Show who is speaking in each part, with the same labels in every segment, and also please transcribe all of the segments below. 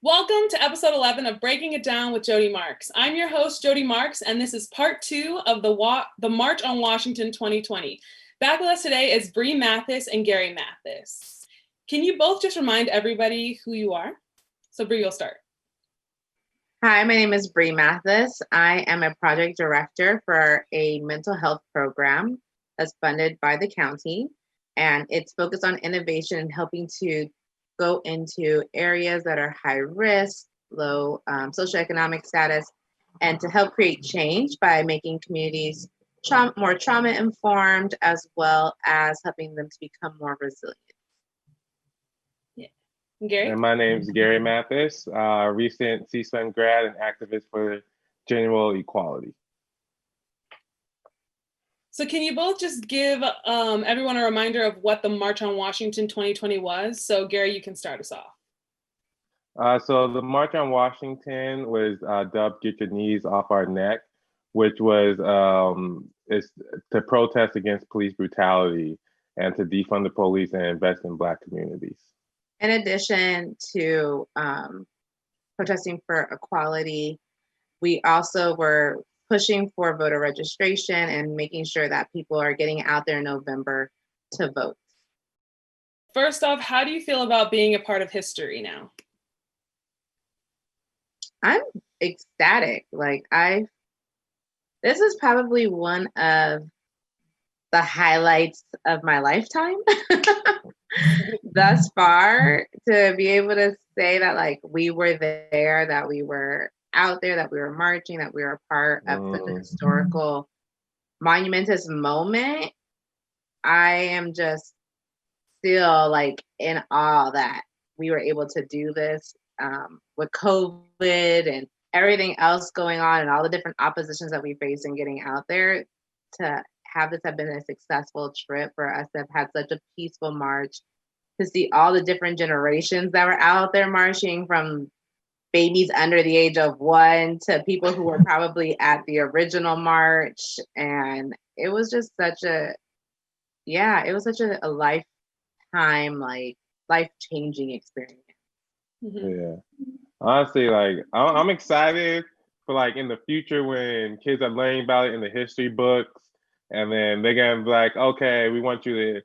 Speaker 1: Welcome to episode 11 of Breaking It Down with Jodi Marks. I'm your host, Jodi Marks, and this is part 2 of the March on Washington 2020. Back with us today is Bre Mathis and Gary Mathis. Can you both just remind everybody who you are? So Bre, you'll start.
Speaker 2: Hi, my name is Bre Mathis. I am a project director for a mental health program that's funded by the county, and it's focused on innovation and helping to go into areas that are high risk, low socioeconomic status, and to help create change by making communities more trauma informed, as well as helping them to become more resilient.
Speaker 1: Gary?
Speaker 3: And my name is Gary Mathis, recent CSUN grad and activist for general equality.
Speaker 1: So can you both just give everyone a reminder of what the March on Washington 2020 was? So Gary, you can start us off.
Speaker 3: So the March on Washington was dubbed "Get Your Knees Off Our Neck," which was is to protest against police brutality and to defund the police and invest in Black communities.
Speaker 2: In addition to protesting for equality, we also were pushing for voter registration and making sure that people are getting out there in November to vote.
Speaker 1: First off, how do you feel about being a part of history now?
Speaker 2: I'm ecstatic. This is probably one of the highlights of my lifetime thus far, to be able to say that we were there, that we were out there, that we were marching, that we were a part of such a historical, monumentous moment. I am just still in awe that we were able to do this with COVID and everything else going on and all the different oppositions that we faced in getting out there. To have this have been a successful trip for us to have had such a peaceful march, to see all the different generations that were out there marching, from babies under the age of 1 to people who were probably at the original march. And it was just such a lifetime, life-changing experience.
Speaker 1: Mm-hmm.
Speaker 3: Yeah. Honestly, I'm excited for in the future when kids are learning about it in the history books, and then they're gonna be like, okay, we want you to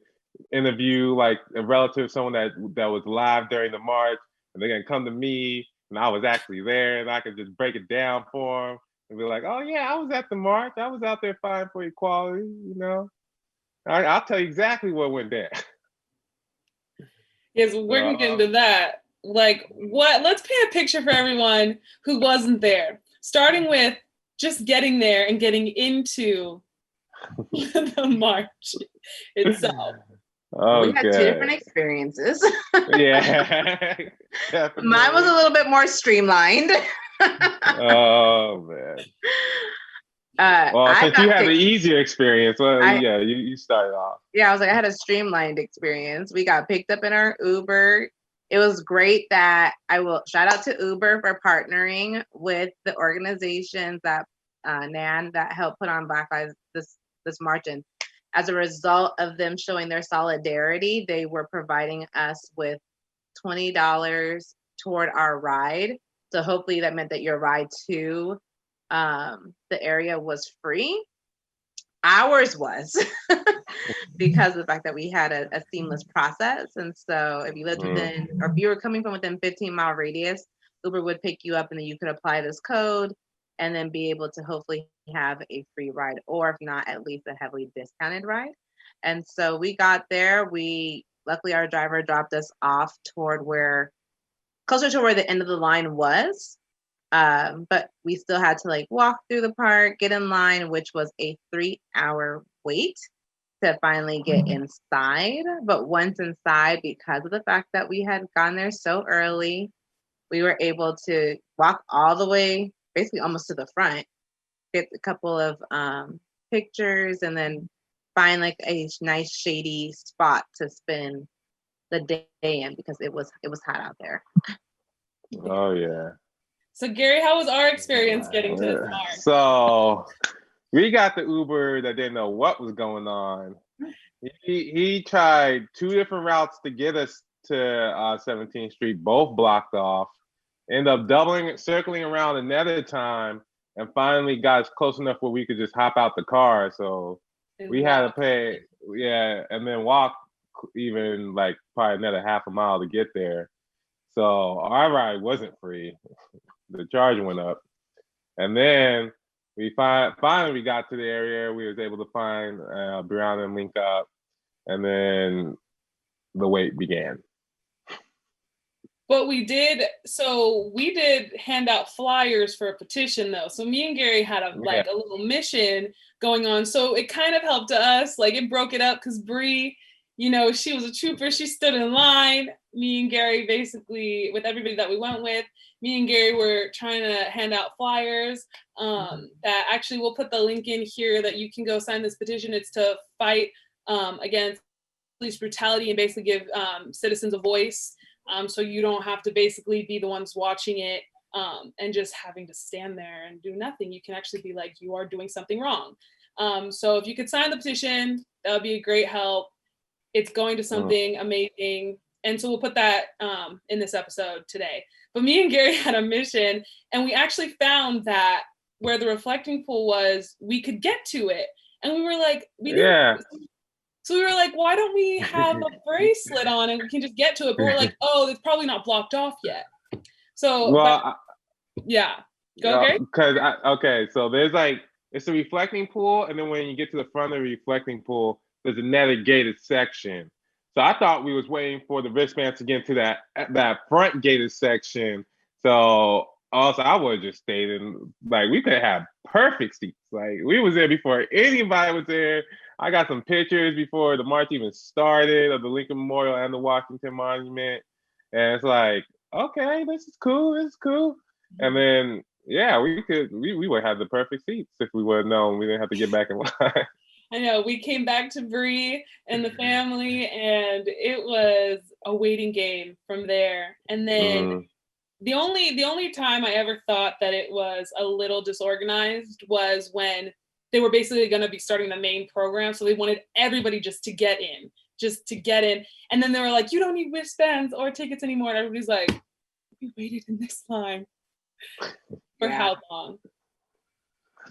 Speaker 3: interview a relative, someone that was live during the march, and they're gonna come to me, and I was actually there, and I could just break it down for them and be like, oh yeah, I was at the march, I was out there fighting for equality, I'll tell you exactly what went down.
Speaker 1: Yes, we're gonna get into that. Let's paint a picture for everyone who wasn't there, starting with just getting there and getting into the march itself.
Speaker 3: Okay.
Speaker 2: We had 2 different experiences.
Speaker 3: Yeah.
Speaker 2: Mine was a little bit more streamlined.
Speaker 3: Oh man. Well, since you had the easier experience, you started off.
Speaker 2: Yeah, I had a streamlined experience. We got picked up in our Uber. It was great that I will shout out to Uber for partnering with the organizations that NAN that helped put on Black Lives this march. And as a result of them showing their solidarity, they were providing us with $20 toward our ride. So hopefully that meant that your ride to the area was free. Ours was because of the fact that we had a seamless process. And so if you lived within, or if you were coming from within 15-mile radius, Uber would pick you up, and then you could apply this code and then be able to hopefully have a free ride, or if not, at least a heavily discounted ride. And so we got there. Luckily our driver dropped us off closer to where the end of the line was. But we still had to walk through the park, get in line, which was a 3-hour wait to finally get inside. But once inside, because of the fact that we had gone there so early, we were able to walk all the way, basically almost to the front, get a couple of pictures, and then find a nice shady spot to spend the day in, because it was hot out there.
Speaker 3: Oh yeah.
Speaker 1: So Gary, how was our experience getting to this march?
Speaker 3: So we got the Uber that didn't know what was going on. He tried 2 different routes to get us to 17th Street, both blocked off. End up circling around another time, and finally got close enough where we could just hop out the car. So we had to pay, and then walk even like probably another half a mile to get there. So our ride wasn't free. The charge went up. And then we finally we got to the area. We was able to find Brianna and link up. And then the wait began.
Speaker 1: But we did hand out flyers for a petition though. So me and Gary had a little mission going on. So it kind of helped us. Like it broke it up because Bre, she was a trooper. She stood in line. Me and Gary, basically, with everybody that we went with, me and Gary were trying to hand out flyers. That actually, we'll put the link in here that you can go sign this petition. It's to fight against police brutality and basically give citizens a voice. So you don't have to basically be the ones watching it and just having to stand there and do nothing. You can actually be like, you are doing something wrong. So if you could sign the petition, that would be a great help. It's going to something amazing. And so we'll put that in this episode today. But me and Gary had a mission, and we actually found that where the reflecting pool was, we could get to it. And we were like, So we were like, why don't we have a bracelet on and we can just get to it? But we're like, oh, it's probably not blocked off yet. So, Go, Gary?
Speaker 3: Because, so there's it's a reflecting pool. And then when you get to the front of the reflecting pool, there's another gated section. So I thought we was waiting for the wristbands to get to that front gated section. So also I would have just stayed in, we could have perfect seats. We was there before anybody was there. I got some pictures before the march even started of the Lincoln Memorial and the Washington Monument. And it's okay, this is cool. And then, we would have the perfect seats if we would have known we didn't have to get back in line.
Speaker 1: I know, we came back to Bre and the family, and it was a waiting game from there. And then the only time I ever thought that it was a little disorganized was when they were basically going to be starting the main program. So they wanted everybody just to get in. And then they were like, you don't need wristbands or tickets anymore. And everybody's like, we waited in this line for how long?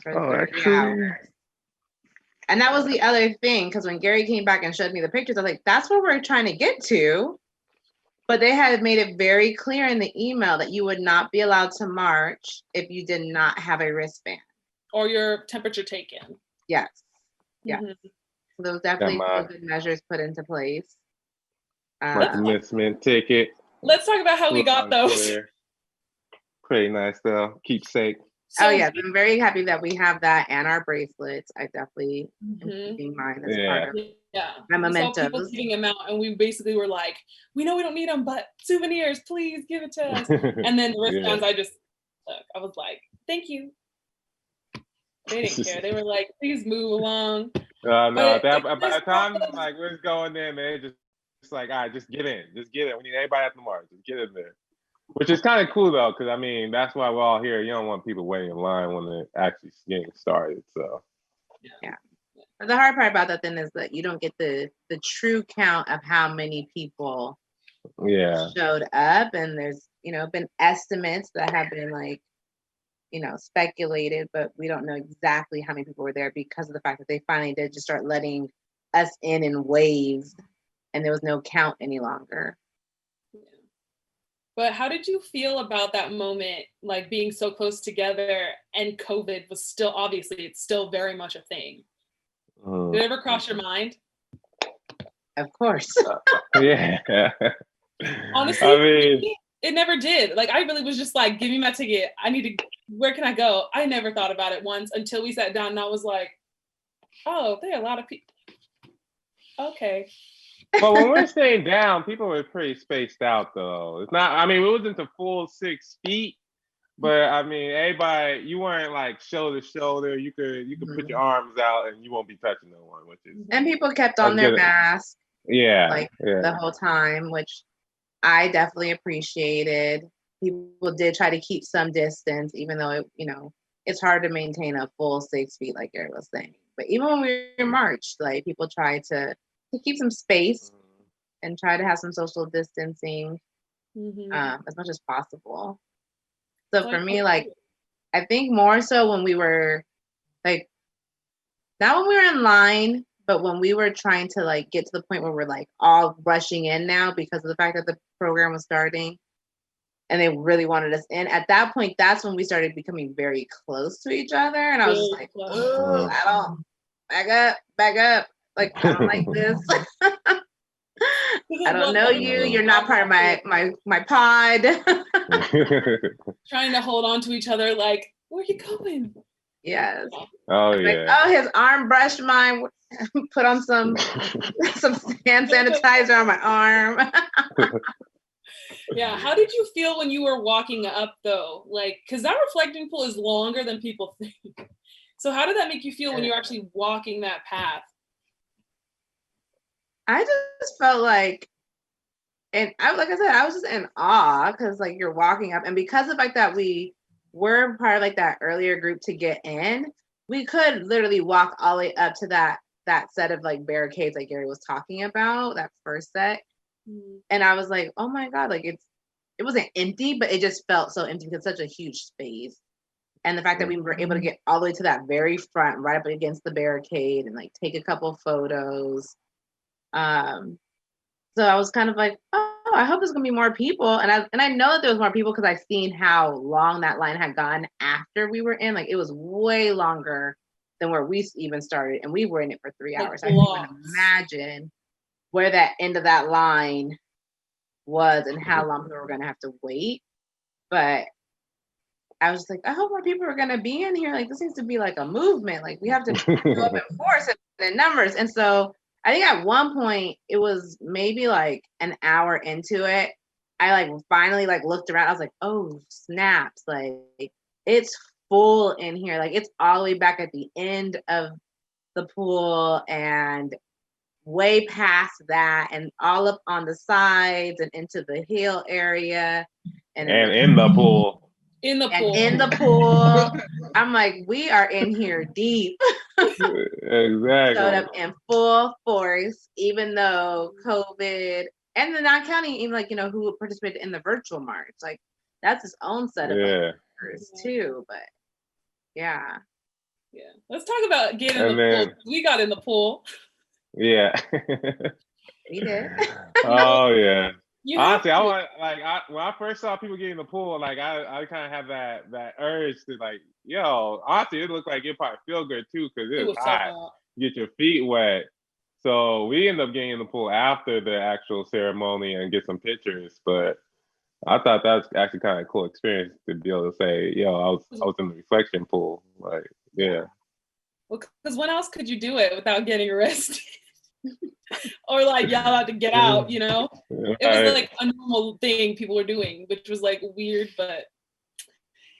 Speaker 2: Actually. And that was the other thing, because when Gary came back and showed me the pictures, I was like, that's where we're trying to get to. But they had made it very clear in the email that you would not be allowed to march if you did not have a wristband.
Speaker 1: Or your temperature taken.
Speaker 2: Yes. Yeah. So those definitely good measures put into place.
Speaker 3: Commencement ticket.
Speaker 1: Let's talk about how we got those.
Speaker 3: Pretty nice though. Keepsake.
Speaker 2: So I'm very happy that we have that and our bracelets. I definitely am keeping mine as part of my mementos.
Speaker 1: We saw people giving them out, and we basically were like, we know we don't need them, but souvenirs, please give it to us. And then the wristbands, I just took. I was like, thank you. They didn't care. They were like, please move along.
Speaker 3: No, by the time we're going in, they just all right, just get in. We need everybody at the march. Just get in there. Which is kind of cool though, because that's why we're all here. You don't want people waiting in line when they're actually getting started. So
Speaker 2: yeah. But the hard part about that then is that you don't get the true count of how many people showed up, and there's been estimates that have been speculated, but we don't know exactly how many people were there because of the fact that they finally did just start letting us in waves, and there was no count any longer.
Speaker 1: But how did you feel about that moment, being so close together, and COVID was still, obviously, it's still very much a thing? Did it ever cross your mind?
Speaker 2: Of course.
Speaker 3: Yeah.
Speaker 1: Honestly, it never did. I really was just give me my ticket. Where can I go? I never thought about it once until we sat down, and I was like, oh, there are a lot of people. Okay.
Speaker 3: But when we're staying down, people were pretty spaced out though. It's not, it wasn't a full 6 feet, but everybody, you weren't shoulder to shoulder. You could put your arms out and you won't be touching no one, which is.
Speaker 2: And people kept on their masks.
Speaker 3: Yeah.
Speaker 2: The whole time, which I definitely appreciated. People did try to keep some distance, even though it's hard to maintain a full 6 feet, like Gary was saying. But even when we marched, people tried to keep some space and try to have some social distancing as much as possible. So for me, like, I think more so when we were like, not when we were in line, but when we were trying to like get to the point where we're like all rushing in now because of the fact that the program was starting and they really wanted us in. At that point, that's when we started becoming very close to each other. And I was just like, oh, I don't, back up. Like, I don't like this. I don't know you. You're not part of my pod.
Speaker 1: Trying to hold on to each other, like, where are you going?
Speaker 2: Yes.
Speaker 3: Oh
Speaker 2: like,
Speaker 3: yeah.
Speaker 2: oh, his arm brushed mine. Put on some hand sanitizer on my arm.
Speaker 1: Yeah. How did you feel when you were walking up though? Like, because that reflecting pool is longer than people think. So how did that make you feel when you're actually walking that path?
Speaker 2: I just felt like, and like I said, I was just in awe because like you're walking up, and because of like that we were part of like that earlier group to get in, we could literally walk all the way up to that set of like barricades like Gary was talking about, that first set. And I was like, oh my God, like it wasn't empty, but it just felt so empty because it's such a huge space. And the fact that we were able to get all the way to that very front, right up against the barricade, and like take a couple photos. So I was kind of like, oh, I hope there's gonna be more people. And I know that there was more people because I've seen how long that line had gone after we were in. Like it was way longer than where we even started, and we were in it for 3 hours. I can't even imagine where that end of that line was and how long we were gonna have to wait. But I was just like, I hope more people are gonna be in here. Like this needs to be like a movement. Like we have to go up in force and in numbers. And so I think at one point it was maybe like an hour into it. I like finally like looked around. I was like, oh snaps! Like it's full in here. Like it's all the way back at the end of the pool and way past that, and all up on the sides and into the hill area, and
Speaker 3: in the pool.
Speaker 1: In the pool.
Speaker 2: In the pool. I'm like, we are in here deep.
Speaker 3: Exactly.
Speaker 2: Showed up in full force, even though COVID, and then not counting even like, who participated in the virtual march. Like that's his own set of factors too. But yeah.
Speaker 1: Let's talk about getting in the pool. We got in the pool.
Speaker 3: Yeah.
Speaker 2: We did.
Speaker 3: Oh yeah. Honestly, I want when I first saw people getting in the pool, like I kind of have that urge to like, yo, honestly, it looked like it probably feel good too because it was hot. So hot. Get your feet wet. So we ended up getting in the pool after the actual ceremony and get some pictures. But I thought that was actually kind of a cool experience to be able to say, yo, I was in the reflection pool. Like, yeah.
Speaker 1: Well, because when else could you do it without getting arrested? Or like yell out to get out, It was like a normal thing people were doing, which was like weird, but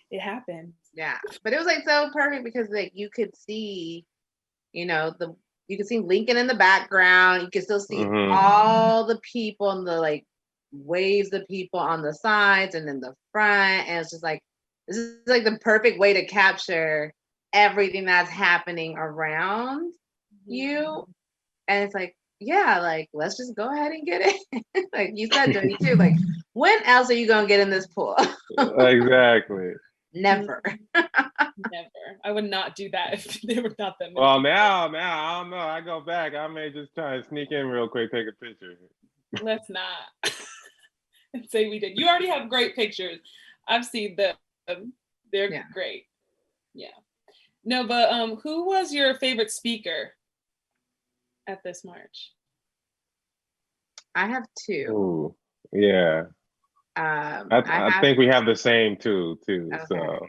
Speaker 1: it happened.
Speaker 2: Yeah, but it was like so perfect because like you could see, you could see Lincoln in the background. You could still see all the people and the like waves of people on the sides and in the front, and it's just like this is like the perfect way to capture everything that's happening around you. And it's like, yeah, like, let's just go ahead and get it. Like you said, Jodi, too. Like, when else are you going to get in this pool?
Speaker 3: Exactly.
Speaker 2: Never.
Speaker 1: Never. I would not do that if they were not that many.
Speaker 3: Well, now, I don't know. I go back. I may just try to sneak in real quick, take a picture.
Speaker 1: Let's not. And say we did. You already have great pictures. I've seen them. They're great. Yeah. No, but who was your favorite speaker at this march?
Speaker 2: I have two.
Speaker 3: Ooh, yeah. I think we have the same too. Okay. So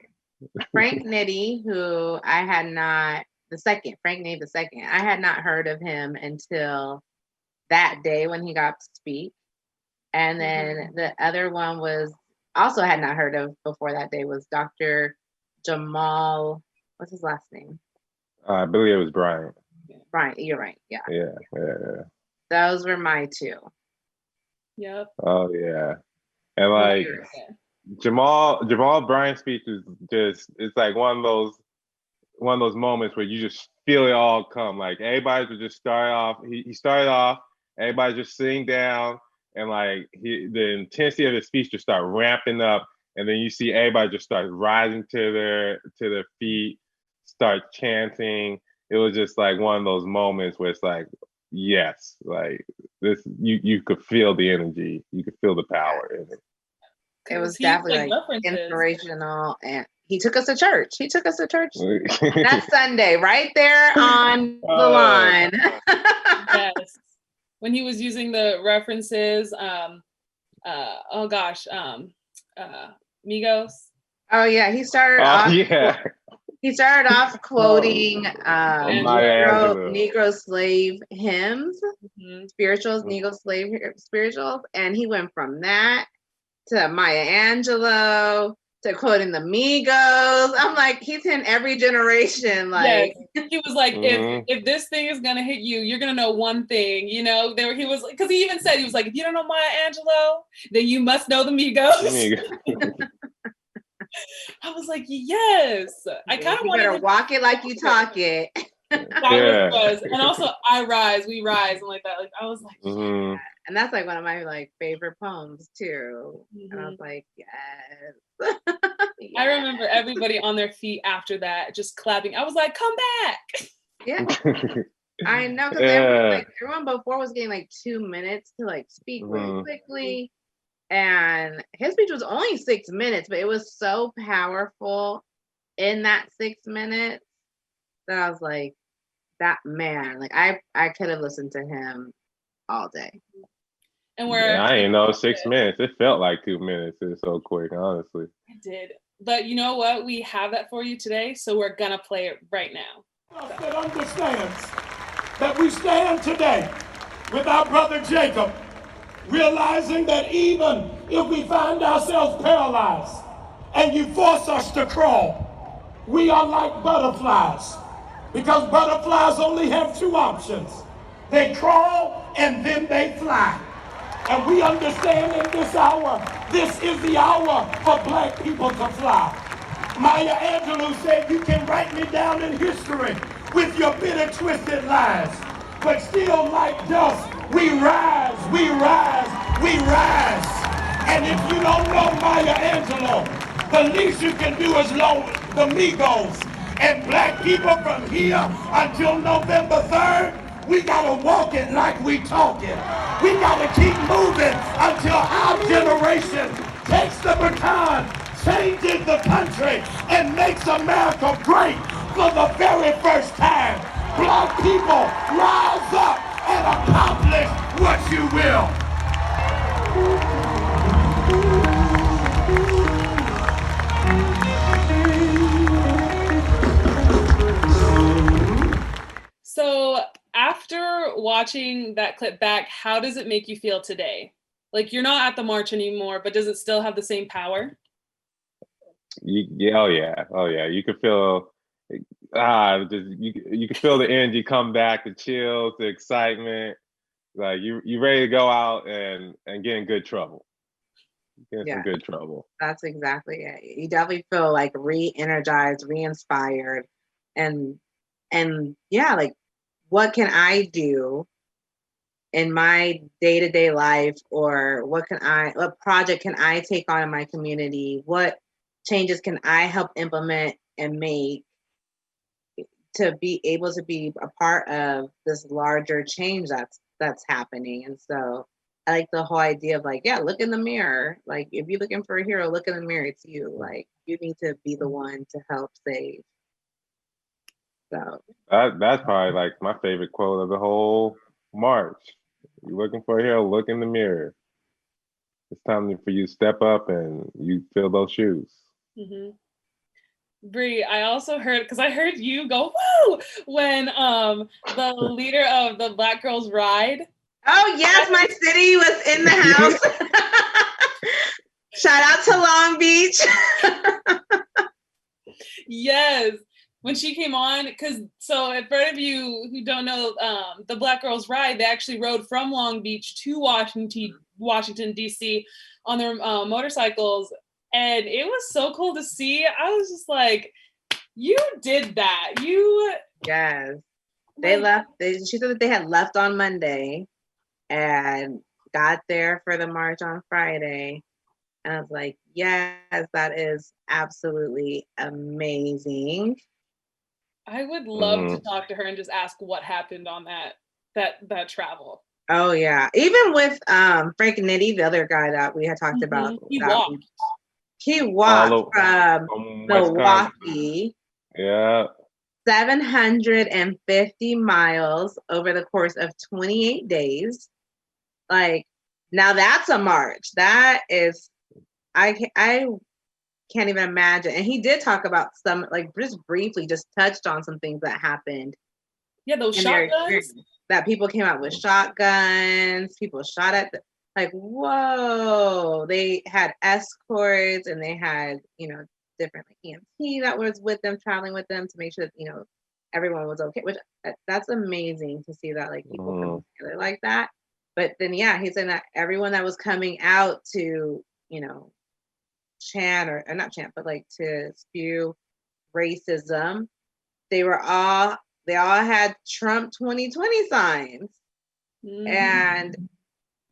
Speaker 2: Frank Nitti, who I had not Frank Nitti II. I had not heard of him until that day when he got to speak. And then the other one was also had not heard of before that day was Dr. Jamal. What's his last name?
Speaker 3: I believe it was Bryant.
Speaker 2: Bryant, you're right. Yeah.
Speaker 3: Yeah.
Speaker 2: Those were my two.
Speaker 1: Yep.
Speaker 3: Oh yeah. And like Jamal Bryant's speech is it's like one of those moments where you just feel it all come. Like everybody would just start off. He started off, everybody just sitting down, and like the intensity of his speech just start ramping up. and then you see everybody just start rising to their feet, start chanting. It was just like one of those moments where it's like, yes, like this, you could feel the energy, you could feel the power in it.
Speaker 2: It was definitely like inspirational, and he took us to church. That Sunday, right there on the line.
Speaker 1: Yes, when he was using the references. Migos.
Speaker 2: Oh yeah, he started off quoting Negro slave hymns, spirituals, Negro slave spirituals, and he went from that to Maya Angelou to quoting the Migos. I'm like, he's in every generation. Like,
Speaker 1: he was like, if this thing is gonna hit you, you're gonna know one thing. You know, he was like, because he even said, he was like, if you don't know Maya Angelou, then you must know the Migos. I was like, yes. I kind of wanted
Speaker 2: to walk it like you talk it.
Speaker 1: That was. And also, I rise, we rise, and like that. Like I was like,
Speaker 2: yeah. And that's like one of my like favorite poems too. And I was like, yes.
Speaker 1: Yes. I remember everybody on their feet after that, just clapping. I was like, come back.
Speaker 2: Yeah. I know, because everyone before was getting like 2 minutes to like speak really quickly. And his speech was only 6 minutes, but it was so powerful in that 6 minutes that I was like, that man, like I could have listened to him all day.
Speaker 1: And
Speaker 3: I didn't know 6 minutes. It felt like 2 minutes. It was so quick, honestly.
Speaker 1: It did. But you know what? We have that for you today, so we're gonna play it right now.
Speaker 4: That understands that we stand today with our brother Jacob, realizing that even if we find ourselves paralyzed and you force us to crawl, we are like butterflies, because butterflies only have 2 options. They crawl and then they fly. And we understand in this hour, this is the hour for black people to fly. Maya Angelou said, you can write me down in history with your bitter, twisted lies. But still like dust, we rise, we rise, we rise. And if you don't know Maya Angelou, the least you can do is know the Migos. And black people from here until November 3rd, we gotta walk it like we talk it. We gotta keep moving until our generation takes the baton, changes the country, and makes America great for the very first time. Black people, rise up and accomplish what you will.
Speaker 1: So after watching that clip back, how does it make you feel today? Like you're not at the march anymore, but does it still have the same power?
Speaker 3: Oh yeah. You could feel you can feel the energy come back, the chills, the excitement. Like you ready to go out and get in good trouble. Get in some good trouble.
Speaker 2: That's exactly it. You definitely feel like re-energized, re-inspired, and yeah, like what can I do in my day-to-day life, or what project can I take on in my community? What changes can I help implement and make to be able to be a part of this larger change that's happening? And so I like the whole idea of like, yeah, look in the mirror. Like if you're looking for a hero, look in the mirror, it's you. Like you need to be the one to help save. So
Speaker 3: that's probably like my favorite quote of the whole march. You're looking for a hero, look in the mirror. It's time for you to step up and you fill those shoes.
Speaker 1: Bre, I also heard, because I heard you go woo when the leader of the Black Girls Ride.
Speaker 2: Oh yes, my city was in the house. Shout out to Long Beach.
Speaker 1: Yes, when she came on, so for any of you who don't know, the Black Girls Ride, they actually rode from Long Beach to Washington D.C. on their motorcycles, and it was so cool to see. I was just like, you did that.
Speaker 2: Yes, they left. She said that they had left on Monday and got there for the march on Friday. And I was like, yes, that is absolutely amazing.
Speaker 1: I would love to talk to her and just ask what happened on that travel.
Speaker 2: Oh yeah. Even with Frank Nitti, the other guy that we had talked about.
Speaker 1: He walked.
Speaker 2: He walked from Milwaukee.
Speaker 3: Yeah.
Speaker 2: 750 miles over the course of 28 days. Like, now that's a march. That is, I can't even imagine. And he did talk about some, like, just briefly, just touched on some things that happened.
Speaker 1: Yeah, those shotguns.
Speaker 2: That people came out with shotguns. People shot at like, whoa. They had escorts and they had, different like EMT that was with them, traveling with them to make sure that, everyone was okay. Which that's amazing to see that like people come together like that. But then he said that everyone that was coming out to, chant or not chant, but like to spew racism, they all had Trump 2020 signs. And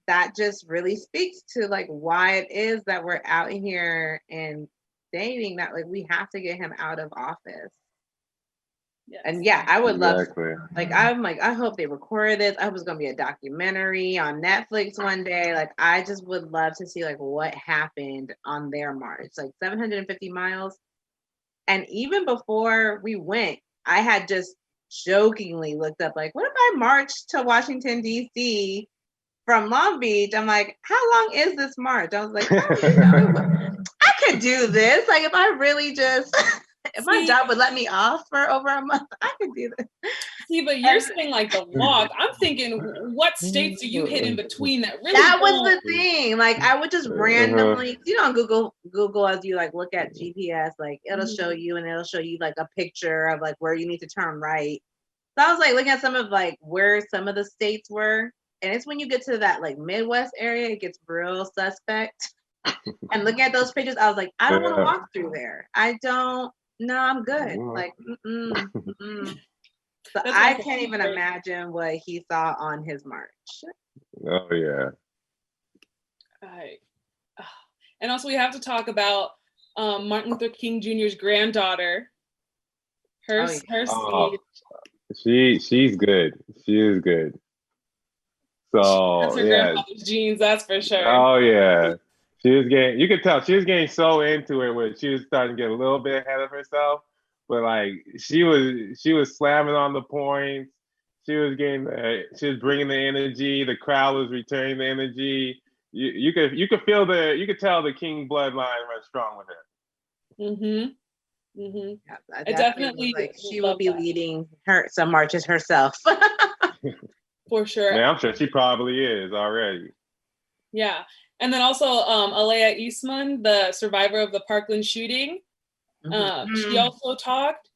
Speaker 2: that just really speaks to like why it is that we're out here and stating that like we have to get him out of office. Yes. And I would love like I'm like, I hope they record this. I hope it's gonna be a documentary on Netflix one day. Like I just would love to see like what happened on their march. Like 750 miles. And even before we went, I had just jokingly looked up like, what if I marched to Washington, D.C. from Long Beach? I'm like, how long is this march? I was like, I could do this. Like if I really just if my job would let me off for over a month, I could do this.
Speaker 1: See, but you're saying like the walk. I'm thinking, what states do you hit in between that really?
Speaker 2: That was the thing. Like I would just randomly, on Google as you like look at GPS, like it'll show you and it'll show you like a picture of like where you need to turn right. So I was like looking at some of like where some of the states were. And it's when you get to that like Midwest area, it gets real suspect. And looking at those pictures, I was like, I don't want to walk through there. No, I'm good. Like, So I can't even imagine what he saw on his march.
Speaker 3: Oh yeah.
Speaker 1: And also we have to talk about Martin Luther King Jr.'s granddaughter. Her speech.
Speaker 3: She's good. She is good. So
Speaker 1: that's her grandfather's genes, that's for sure.
Speaker 3: Oh yeah. You could tell she was getting so into it when she was starting to get a little bit ahead of herself. But like she was slamming on the points. She was bringing the energy. The crowd was returning the energy. You could tell the King bloodline runs strong with her.
Speaker 2: Yeah, I definitely like she will be leading some marches herself.
Speaker 1: For sure.
Speaker 3: Man, I'm sure she probably is already.
Speaker 1: Yeah. And then also Alea Eastman, the survivor of the Parkland shooting. She also talked,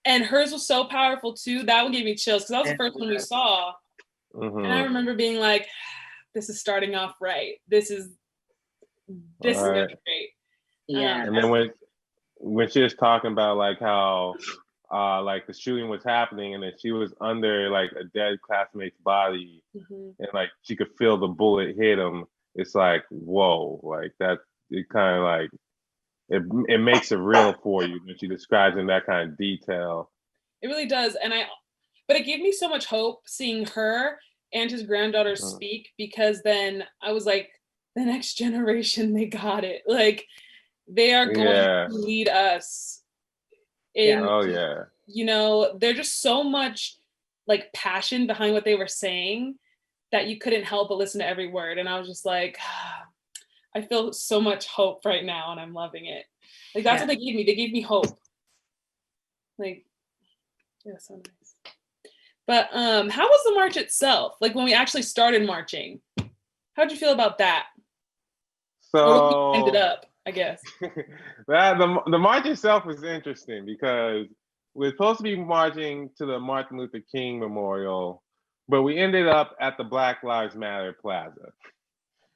Speaker 1: and hers was so powerful too. That one gave me chills because that was the first one we saw. And I remember being like, this is starting off right. This is gonna be great.
Speaker 2: Yeah.
Speaker 3: And then when she was talking about like how like the shooting was happening and then she was under like a dead classmate's body and like she could feel the bullet hit him. It's like, whoa, like that, it kind of like, it makes it real for you when she describes in that kind of detail.
Speaker 1: It really does. But it gave me so much hope seeing her and his granddaughter speak, because then I was like, the next generation, they got it. Like they are going to lead us. They're just so much like passion behind what they were saying that you couldn't help but listen to every word. And I was just like, I feel so much hope right now and I'm loving it. Like that's what they gave me. They gave me hope. Like, yeah, so nice. But how was the march itself? Like when we actually started marching, how'd you feel about that?
Speaker 3: So
Speaker 1: ended up, I guess.
Speaker 3: The march itself was interesting because we're supposed to be marching to the Martin Luther King Memorial, but we ended up at the Black Lives Matter Plaza.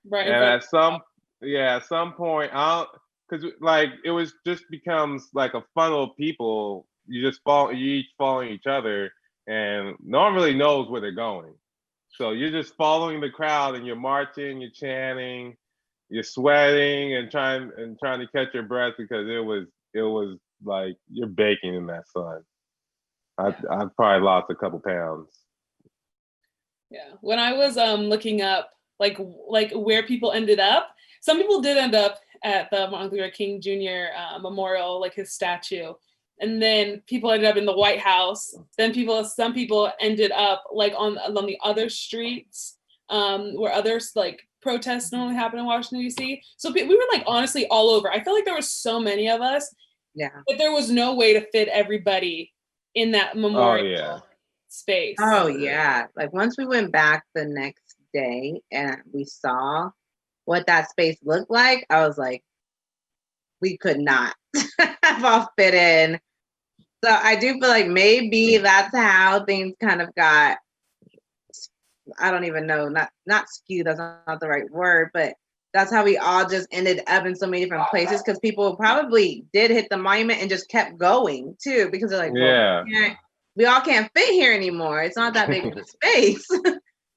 Speaker 1: Right.
Speaker 3: And at some point, because like it was just becomes like a funnel of people. You each following each other, and no one really knows where they're going. So you're just following the crowd, and you're marching, you're chanting, you're sweating and trying to catch your breath because it was like you're baking in that sun. I probably lost a couple pounds.
Speaker 1: Yeah. When I was looking up like where people ended up, some people did end up at the Martin Luther King Jr. Memorial, like his statue. And then people ended up in the White House. Then some people ended up like on the other streets where others like protests normally happen in Washington, D.C. So we were like honestly all over. I felt like there were so many of us that there was no way to fit everybody in that memorial space.
Speaker 2: Oh yeah. Like once we went back the next day and we saw what that space looked like, I was like, we could not have all fit in. So I do feel like maybe that's how things kind of got, I don't even know, not skewed, that's not the right word, but that's how we all just ended up in so many different places because people probably did hit the monument and just kept going too because they're like, well, we all can't fit here anymore. It's not that big of a space.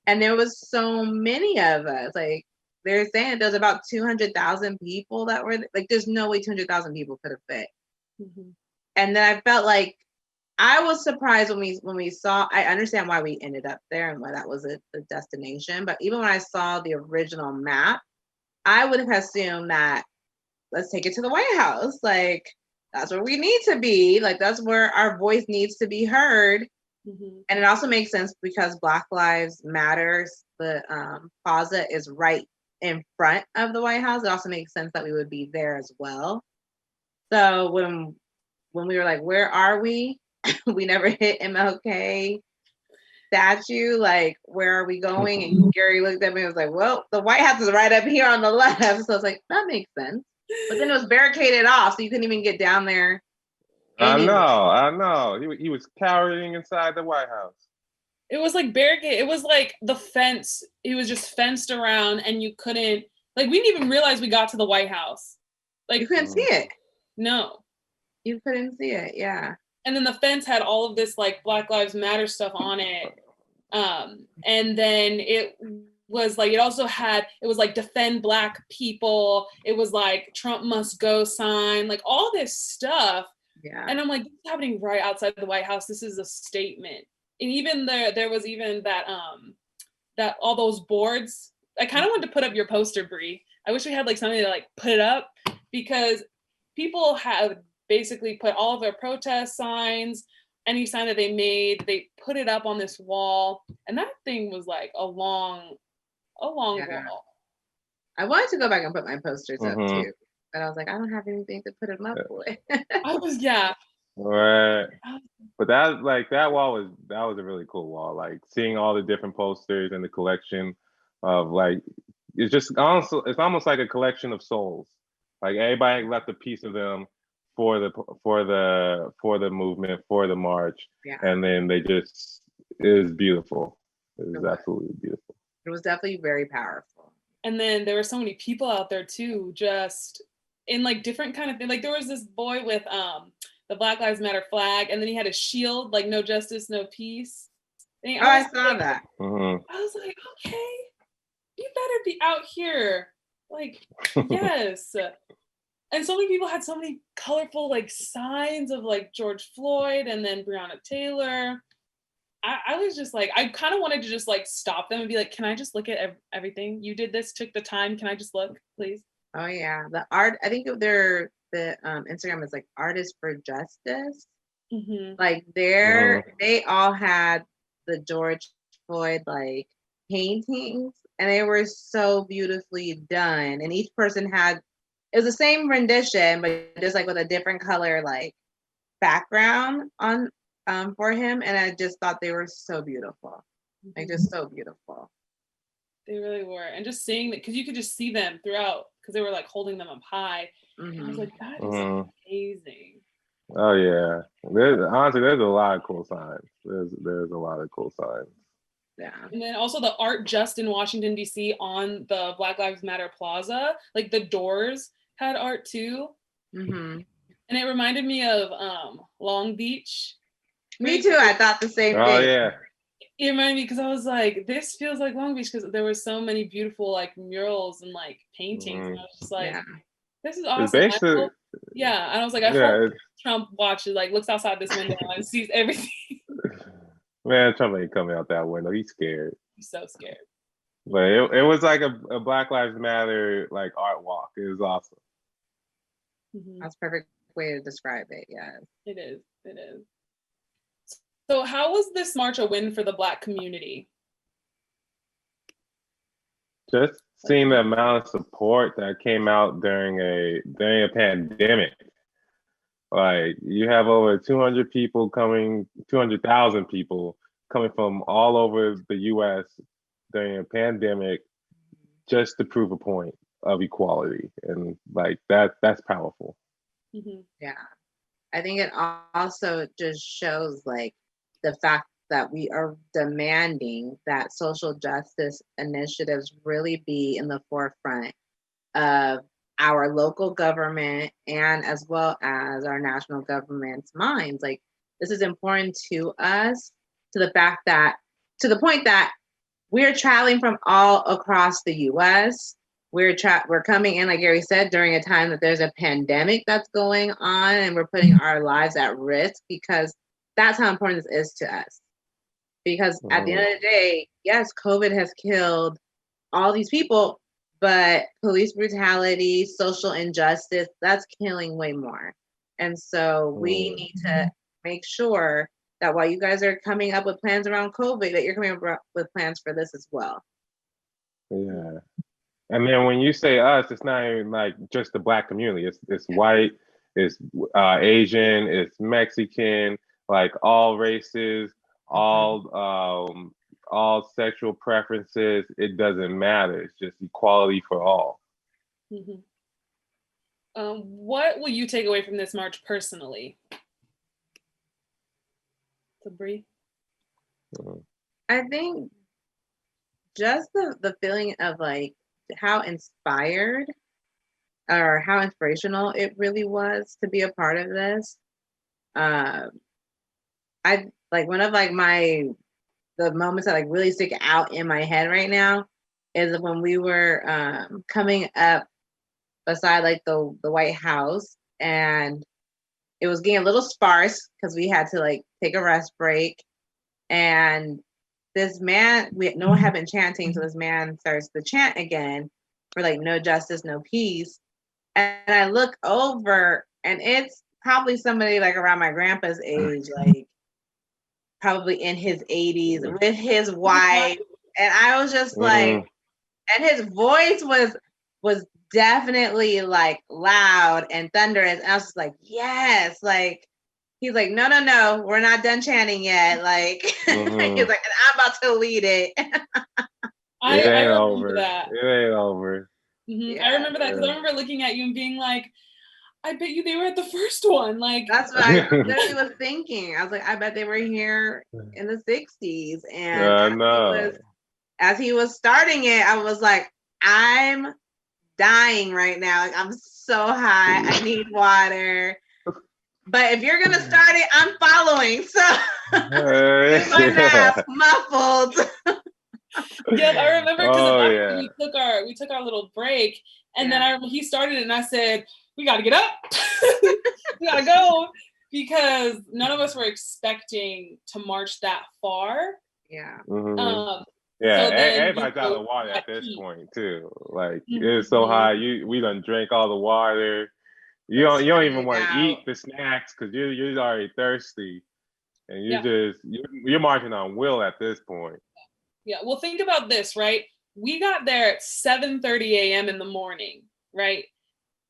Speaker 2: And there was so many of us. Like they're saying there's about 200,000 people that were like, there's no way 200,000 people could have fit. Mm-hmm. And then I felt like I was surprised when we saw, I understand why we ended up there and why that was the destination. But even when I saw the original map, I would have assumed that let's take it to the White House. Like that's where we need to be. Like that's where our voice needs to be heard. Mm-hmm. And it also makes sense because Black Lives Matters, the plaza is right in front of the White House. It also makes sense that we would be there as well. So when we were like, where are we? We never hit MLK statue. Like, where are we going? And Gary looked at me and was like, well, the White House is right up here on the left. So it's like, that makes sense. But then it was barricaded off, so you couldn't even get down there. Anyway.
Speaker 3: I know. He was cowering inside the White House.
Speaker 1: It was like barricade. It was like the fence. It was just fenced around, and you couldn't. Like we didn't even realize we got to the White House. Like
Speaker 2: you couldn't see it.
Speaker 1: No,
Speaker 2: you couldn't see it. Yeah.
Speaker 1: And then the fence had all of this like Black Lives Matter stuff on it, and then it was like it was like defend Black people. It was like Trump must go sign, like all this stuff.
Speaker 2: Yeah.
Speaker 1: And I'm like, this is happening right outside the White House. This is a statement. And even there was even that all those boards. I kind of wanted to put up your poster, Bre. I wish we had like something to like put it up because people have basically put all of their protest signs, any sign that they made, they put it up on this wall. And that thing was like a long wall.
Speaker 2: I wanted to go back and put my posters up too. But I was like, I don't have anything to put them up with.
Speaker 3: Right. But that wall was a really cool wall. Like seeing all the different posters and the collection of like it's almost like a collection of souls. Like everybody left a piece of them for the movement, for the march. Yeah. And then it was beautiful. It was absolutely beautiful.
Speaker 2: It was definitely very powerful.
Speaker 1: And then there were so many people out there too, just in like different kind of thing. Like there was this boy with the Black Lives Matter flag, and then he had a shield, like no justice, no peace.
Speaker 2: I saw that.
Speaker 1: Mm-hmm. I was like, okay, you better be out here. Like, yes. And so many people had so many colorful like signs of like George Floyd and then Breonna Taylor. I was just like, I kind of wanted to just like stop them and be like, can I just look at everything? You did this, took the time. Can I just look, please?
Speaker 2: Oh yeah. The art, I think the Instagram is like Artists for Justice. Mm-hmm. Like they all had the George Floyd like paintings and they were so beautifully done. And each person it was the same rendition, but just like with a different color like background on for him. And I just thought they were so beautiful. Like just so beautiful.
Speaker 1: They really were. And just seeing that, because you could just see them throughout, because they were like holding them up high. Mm-hmm. I was like, that is amazing.
Speaker 3: Oh yeah. There's a lot of cool signs. There's a lot of cool signs.
Speaker 1: Yeah. And then also the art just in Washington, D.C. on the Black Lives Matter Plaza, like the doors had art too. Mm-hmm. And it reminded me of Long Beach.
Speaker 2: Me too. I thought the same thing.
Speaker 3: Oh yeah.
Speaker 1: It reminded me because I was like, this feels like Long Beach because there were so many beautiful like murals and like paintings. And I was just like,
Speaker 2: Yeah.
Speaker 1: this is
Speaker 3: It's
Speaker 1: awesome.
Speaker 3: basically,
Speaker 1: Yeah. And I was like, I hope
Speaker 3: yeah,
Speaker 1: Trump watches, like looks outside this window and sees everything.
Speaker 3: man, Trump ain't coming out that window. He's scared.
Speaker 1: I'm so scared.
Speaker 3: But it was like a Black Lives Matter like art walk. It was awesome.
Speaker 2: That's a perfect way to describe it. Yeah.
Speaker 1: It is. It is. So how was this march a win for the Black community?
Speaker 3: Just seeing the amount of support that came out during a pandemic. Like you have over 200 people coming, 200,000 people coming from all over the U.S. during a pandemic, just to prove a point of equality, and like that's powerful.
Speaker 2: Yeah. I think it also just shows like the fact that we are demanding that social justice initiatives really be in the forefront of our local government and as well as our national government's minds. Like this is important to us to the point that we're traveling from all across the US. We're coming in, like Gary said, during a time that there's a pandemic that's going on, and we're putting our lives at risk because that's how important this is to us. Because at the end of the day, yes, COVID has killed all these people, but police brutality, social injustice, that's killing way more. And so we need to make sure that while you guys are coming up with plans around COVID, that you're coming up with plans for this as well.
Speaker 3: Yeah. And then when you say us, it's not even like just the Black community. It's white, it's Asian, it's Mexican, like all races, all sexual preferences. It doesn't matter. It's just equality for all.
Speaker 1: What will you take away from this march personally? To Bre?
Speaker 2: I think just the feeling of like how inspired or how inspirational it really was to be a part of this. I like one of like the moments that like really stick out in my head right now is when we were coming up beside like the White House, and it was getting a little sparse because we had to like take a rest break, and this man, no one had been chanting, so this man starts to chant again for like no justice, no peace. And I look over, and it's probably somebody like around my grandpa's age, like probably in his 80s with his wife. And I was just like, and his voice was definitely like loud and thunderous. And I was just like, yes, like he's like, no, we're not done chanting yet. Like he's like, and I'm about to lead it.
Speaker 1: I remember that.
Speaker 3: It ain't over.
Speaker 1: Yeah. I remember that because I remember looking at you and being like, I bet you they were at the first one. Like
Speaker 2: that's what I literally was thinking. I was like, I bet they were here in the 60s. And as he was starting it, I was like, I'm dying right now. Like I'm so high. I need water. But if you're gonna start it, I'm following. So my mask muffled.
Speaker 1: Yeah, I remember because we took our little break, and then he started it, and I said, "We got to get up, we got to go," because none of us were expecting to march that far.
Speaker 2: Yeah.
Speaker 3: Yeah, so everybody's out of water at this point too. Like it's so high, we done drank all the water. You don't even want to eat the snacks because you're already thirsty, and you're marching on will at this point.
Speaker 1: Yeah, well, think about this, right? We got there at 7:30 a.m. in the morning, right?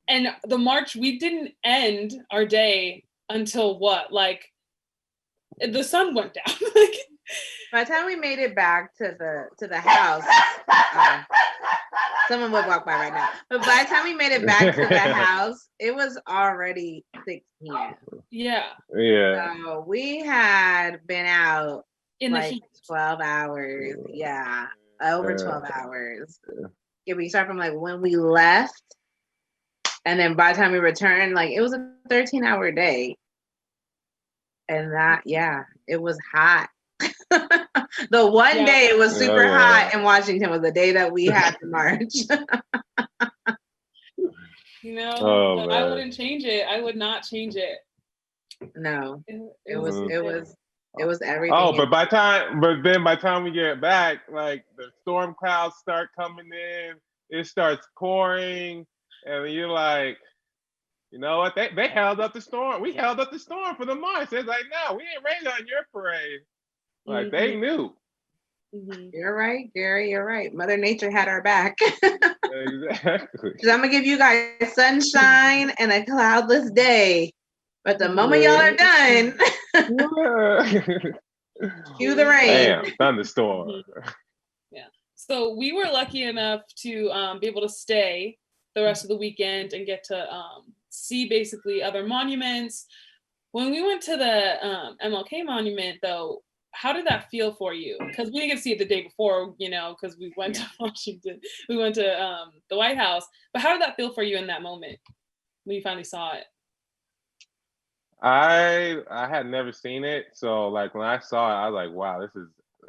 Speaker 1: And the march, we didn't end our day until what? Like the sun went down.
Speaker 2: By the time we made it back to the house, someone would walk by right now. But by the time we made it back to the house, it was already 6 p.m.
Speaker 1: Yeah.
Speaker 2: So we had been out
Speaker 1: in
Speaker 2: like
Speaker 1: the heat.
Speaker 2: 12 hours. Yeah, over 12 hours. Yeah, we start from like when we left, and then by the time we returned, like it was a 13-hour day. And that, it was hot. The one
Speaker 1: Yeah.
Speaker 2: day it was super
Speaker 3: Yeah.
Speaker 2: hot in Washington was the day that we had the march.
Speaker 1: You know,
Speaker 3: Oh,
Speaker 1: but I
Speaker 3: man.
Speaker 1: wouldn't change it. I would not change it.
Speaker 2: No,
Speaker 1: It
Speaker 2: was
Speaker 3: Mhm.
Speaker 2: it was everything.
Speaker 3: Oh, but by the time we get back, like the storm clouds start coming in, it starts pouring, and you're like, you know what? They held up the storm. We held up the storm for the march. It's like, no, we ain't raining on your parade. Like they knew.
Speaker 2: You're right, Gary. You're right. Mother Nature had our back.
Speaker 3: Exactly.
Speaker 2: I'm gonna give you guys sunshine and a cloudless day. But the moment y'all are done, cue the rain.
Speaker 3: Damn, thunderstorm.
Speaker 1: Yeah. So we were lucky enough to be able to stay the rest of the weekend and get to see basically other monuments. When we went to the MLK monument, though, how did that feel for you? Because we didn't get to see it the day before, you know, because we went to Washington. We went to the White House. But how did that feel for you in that moment when you finally saw it?
Speaker 3: I had never seen it, so like when I saw it, I was like, wow, this is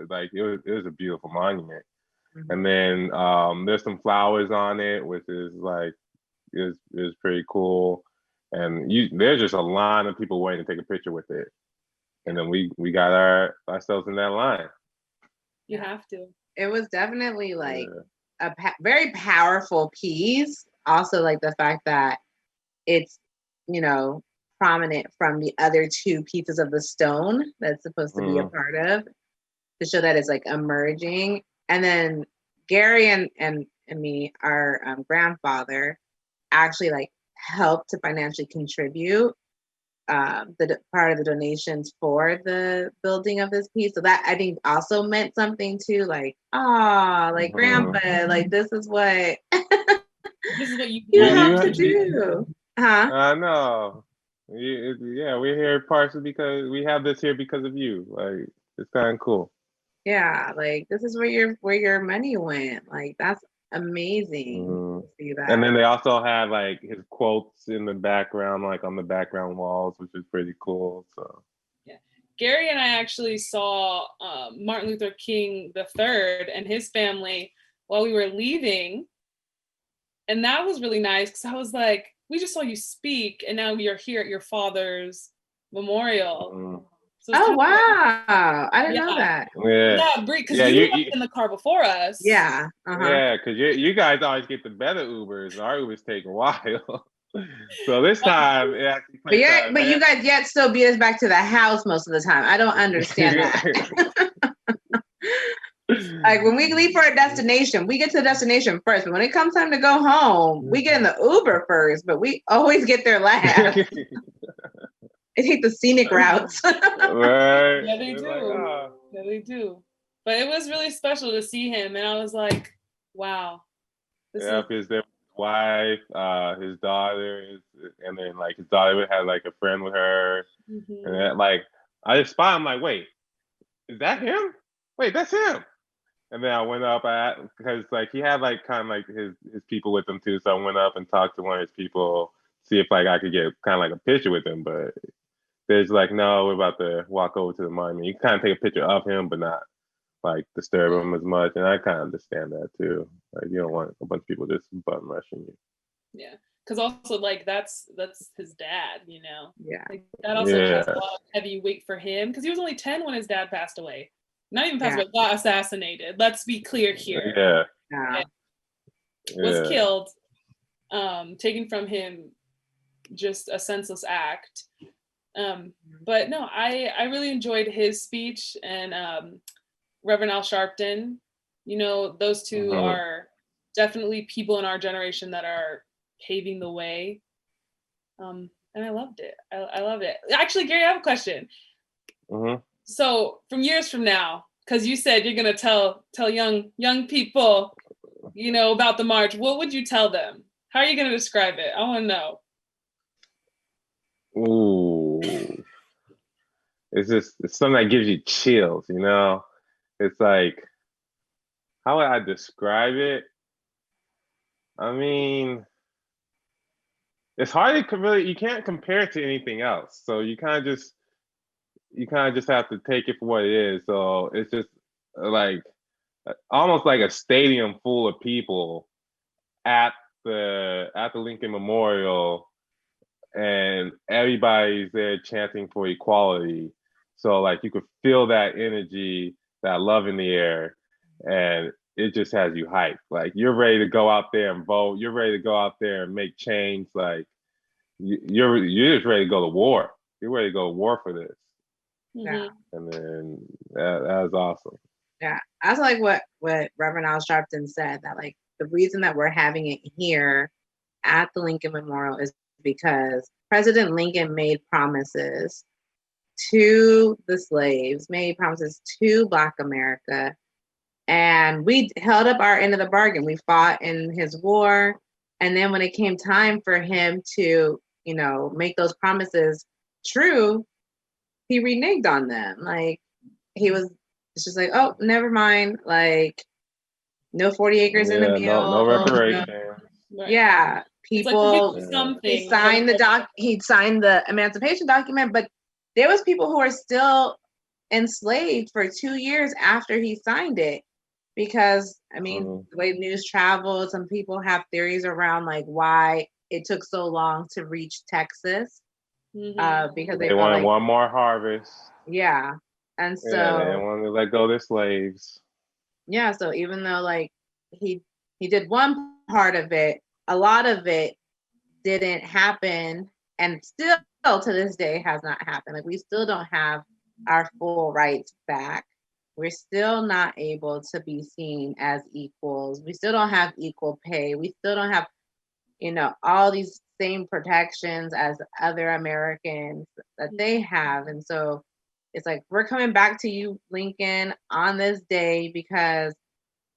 Speaker 3: like it was a beautiful monument. And then there's some flowers on it, which is like is pretty cool. And there's just a line of people waiting to take a picture with it. And then we got ourselves in that line.
Speaker 1: You have to.
Speaker 2: It was definitely like a very powerful piece. Also, like the fact that it's, you know, prominent from the other two pieces of the stone that's supposed to be a part of, to show that it's like emerging. And then Gary and me, our grandfather, actually like helped to financially contribute the part of the donations for the building of this piece. So that I think also meant something too. Like, like grandpa, like this is what
Speaker 1: This is what you
Speaker 2: have to do.
Speaker 3: I know. Yeah, we're here partially because we have this here because of you. Like it's kind of cool.
Speaker 2: Yeah, like this is where your money went. Like that's amazing to see that.
Speaker 3: And then they also had like his quotes in the background, like on the background walls, which is pretty cool. So
Speaker 1: yeah, Gary and I actually saw Martin Luther King III and his family while we were leaving, and that was really nice because I was like, we just saw you speak, and now we are here at your father's memorial. So
Speaker 2: wow! I didn't know that.
Speaker 3: Yeah,
Speaker 1: because you were in the car before us.
Speaker 2: Yeah,
Speaker 3: yeah, because you guys always get the better Ubers. Our Ubers take a while. So this time it actually.
Speaker 2: But you guys yet still beat us back to the house most of the time. I don't understand that. Like when we leave for a destination, we get to the destination first. But when it comes time to go home, we get in the Uber first. But we always get there last. They take the scenic routes.
Speaker 3: Right.
Speaker 1: Yeah, they do.
Speaker 3: Like,
Speaker 1: Yeah, they do. But it was really special to see him, and I was like, wow.
Speaker 3: His wife, his daughter, and then like his daughter had like a friend with her, and then, like I just spot him like, wait, is that him? Wait, that's him. And then I went up because like he had like kind of like his people with him too, so I went up and talked to one of his people, see if like I could get kind of like a picture with him, but there's like, no, we're about to walk over to the monument. You can kind of take a picture of him, but not like disturb him as much. And I kind of understand that too. Like you don't want a bunch of people just button rushing you.
Speaker 1: Yeah, because also like that's his dad, you know.
Speaker 2: Yeah.
Speaker 1: Like, that also has a lot of heavy weight for him because he was only 10 when his dad passed away. Not even passed away, got assassinated. Let's be clear here. Was killed, taken from him, just a senseless act. But no, I really enjoyed his speech and Reverend Al Sharpton. You know, those two are definitely people in our generation that are paving the way. And I loved it. I loved it. Actually, Gary, I have a question. So from years from now, because you said you're gonna tell young people, you know, about the march, what would you tell them? How are you gonna describe it? I want to know.
Speaker 3: Ooh, it's something that gives you chills, you know. It's like, how would I describe it? I mean, it's hard to really, you can't compare it to anything else. So you kind of just have to take it for what it is. So it's just like almost like a stadium full of people at the Lincoln Memorial, and everybody's there chanting for equality. So like you could feel that energy, that love in the air, and it just has you hyped. Like you're ready to go out there and vote. You're ready to go out there and make change. Like you're just ready to go to war. You're ready to go to war for this.
Speaker 2: Yeah.
Speaker 3: And then that was awesome.
Speaker 2: Yeah. I also like what Reverend Al Sharpton said, that like the reason that we're having it here at the Lincoln Memorial is because President Lincoln made promises to the slaves, made promises to Black America, and we held up our end of the bargain. We fought in his war, and then when it came time for him to, you know, make those promises true, he reneged on them. Like it's just like, oh, never mind. Like no 40 acres in the
Speaker 3: no
Speaker 2: mule.
Speaker 3: reparation.
Speaker 2: Yeah, people.
Speaker 1: It's like
Speaker 2: he signed the emancipation document, but there was people who are still enslaved for 2 years after he signed it, because I mean, the way news travels, some people have theories around like why it took so long to reach Texas, because
Speaker 3: they wanted like one more harvest.
Speaker 2: Yeah, and so
Speaker 3: they wanted to let go of their slaves.
Speaker 2: Yeah, so even though like he did one part of it, a lot of it didn't happen, and still to this day has not happened. Like we still don't have our full rights back. We're still not able to be seen as equals. We still don't have equal pay. We still don't have, you know, all these same protections as other Americans that they have. And so it's like, we're coming back to you, Lincoln, on this day, because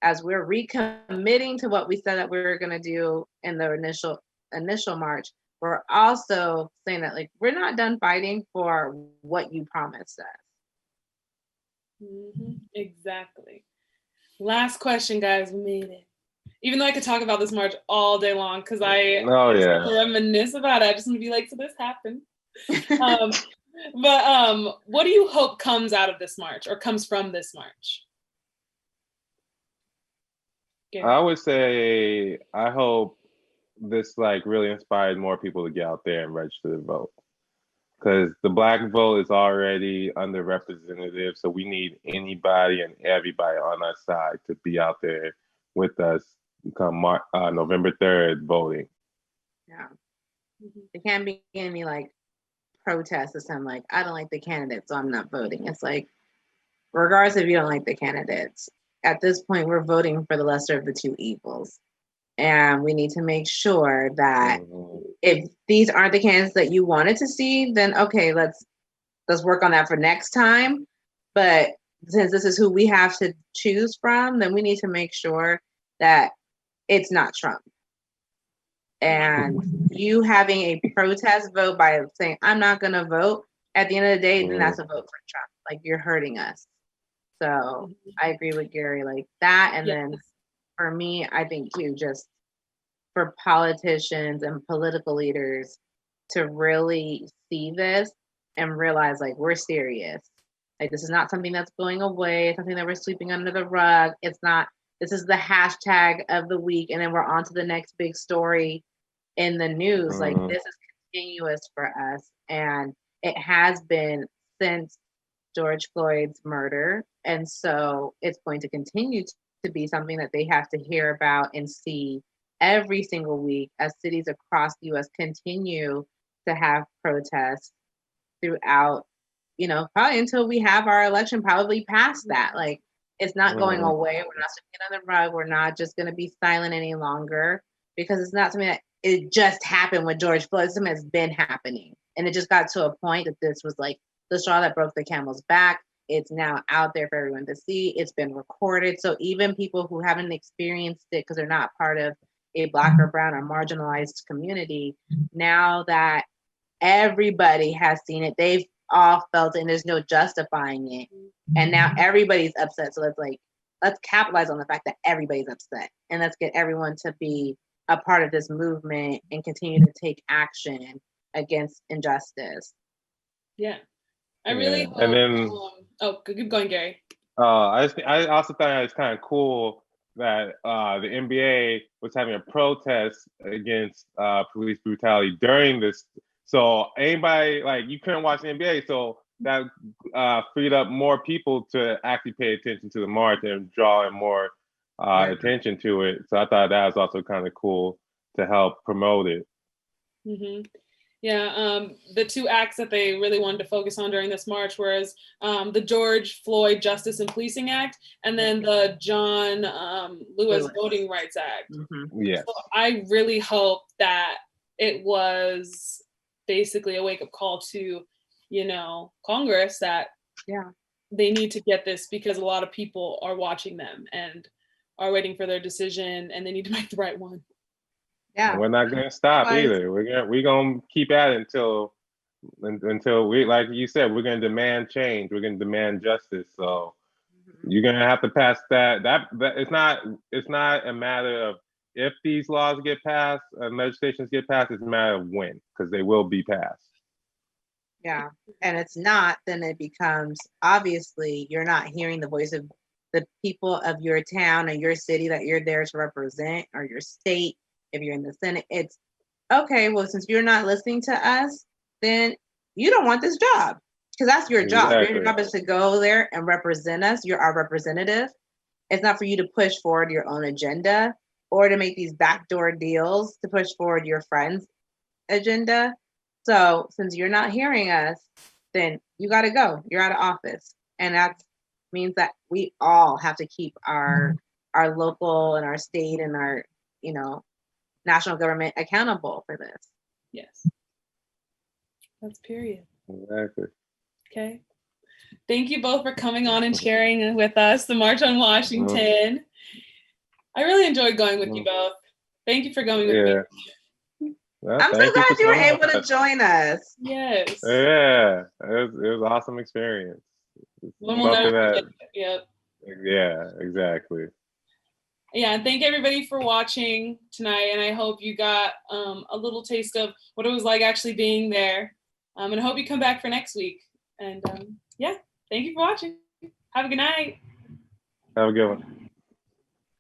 Speaker 2: as we're recommitting to what we said that we were going to do in the initial march, we're also saying that like we're not done fighting for what you promised us.
Speaker 1: Exactly. Last question, guys. We made it. Even though I could talk about this march all day long, because I reminisce about it. I just want to be like, so this happened. But what do you hope comes out of this march or comes from this march?
Speaker 3: I would say I hope this like really inspired more people to get out there and register to vote, because the Black vote is already underrepresented. So we need anybody and everybody on our side to be out there with us come November 3rd voting.
Speaker 2: Yeah. It can't be any like protest or something like, I don't like the candidate, so I'm not voting. It's like, regardless if you don't like the candidates, at this point, we're voting for the lesser of the two evils. And we need to make sure that if these aren't the candidates that you wanted to see, then okay, let's work on that for next time. But since this is who we have to choose from, then we need to make sure that it's not Trump. And you having a protest vote by saying, I'm not going to vote, at the end of the day, then that's a vote for Trump. Like, you're hurting us. So I agree with Gary, like that. And then for me, I think too, just for politicians and political leaders to really see this and realize like we're serious. Like this is not something that's going away. It's something that we're sweeping under the rug. It's not, this is the hashtag of the week. And then we're on to the next big story in the news. Like this is continuous for us. And it has been since George Floyd's murder. And so it's going to continue to be something that they have to hear about and see every single week as cities across the US continue to have protests throughout, you know, probably until we have our election, probably past that. Like it's not going away. We're not sitting on the rug. We're not just going to be silent any longer, because it's not something that it just happened with George Floyd. It's something that's been happening. And it just got to a point that this was like the straw that broke the camel's back. It's now out there for everyone to see. It's been recorded. So even people who haven't experienced it because they're not part of a Black or brown or marginalized community, now that everybody has seen it, they've all felt it, and there's no justifying it. And now everybody's upset. So let's capitalize on the fact that everybody's upset, and let's get everyone to be a part of this movement and continue to take action against injustice.
Speaker 1: Yeah. I really hope,
Speaker 3: and then
Speaker 1: keep going, Gary.
Speaker 3: I also thought it was kind of cool that the NBA was having a protest against police brutality during this. So anybody like you couldn't watch the NBA, so that freed up more people to actually pay attention to the march and draw in more
Speaker 2: Yeah.
Speaker 3: attention to it. So I thought that was also kind of cool to help promote it.
Speaker 1: Hmm. Yeah, the two acts that they really wanted to focus on during this march was the George Floyd Justice and Policing Act, and then the John Lewis Voting Rights Act.
Speaker 2: Mm-hmm.
Speaker 3: Yes.
Speaker 1: So I really hope that it was basically a wake-up call to, Congress that they need to get this because a lot of people are watching them and are waiting for their decision, and they need to make the right one.
Speaker 2: Yeah.
Speaker 3: And we're not gonna stop either. We're gonna keep at it until we, like you said, we're gonna demand change. We're gonna demand justice. So you're gonna have to pass that. That it's not a matter of if these laws get passed and legislations get passed. It's a matter of when, because they will be passed.
Speaker 2: Yeah. And it's not, then it becomes obviously you're not hearing the voice of the people of your town or your city that you're there to represent, or your state. If you're in the Senate, it's okay. Well, since you're not listening to us, then you don't want this job, because that's your job.
Speaker 3: Exactly.
Speaker 2: Your job is to go there and represent us. You're our representative. It's not for you to push forward your own agenda or to make these backdoor deals to push forward your friends' agenda. So since you're not hearing us, then you got to go. You're out of office, and that means that we all have to keep our local and our state and our national government accountable for this.
Speaker 1: Yes. That's period.
Speaker 3: Exactly.
Speaker 1: Okay. Thank you both for coming on and sharing with us the March on Washington. I really enjoyed going with you both. Thank you for going with me.
Speaker 3: Well,
Speaker 2: I'm so glad you were able to join us.
Speaker 1: Yes.
Speaker 3: Yeah, it was an awesome experience.
Speaker 1: Yep.
Speaker 3: Yeah, exactly.
Speaker 1: Yeah, and thank everybody for watching tonight, and I hope you got a little taste of what it was like actually being there. And I hope you come back for next week. And yeah, thank you for watching. Have a good night.
Speaker 3: Have a good one.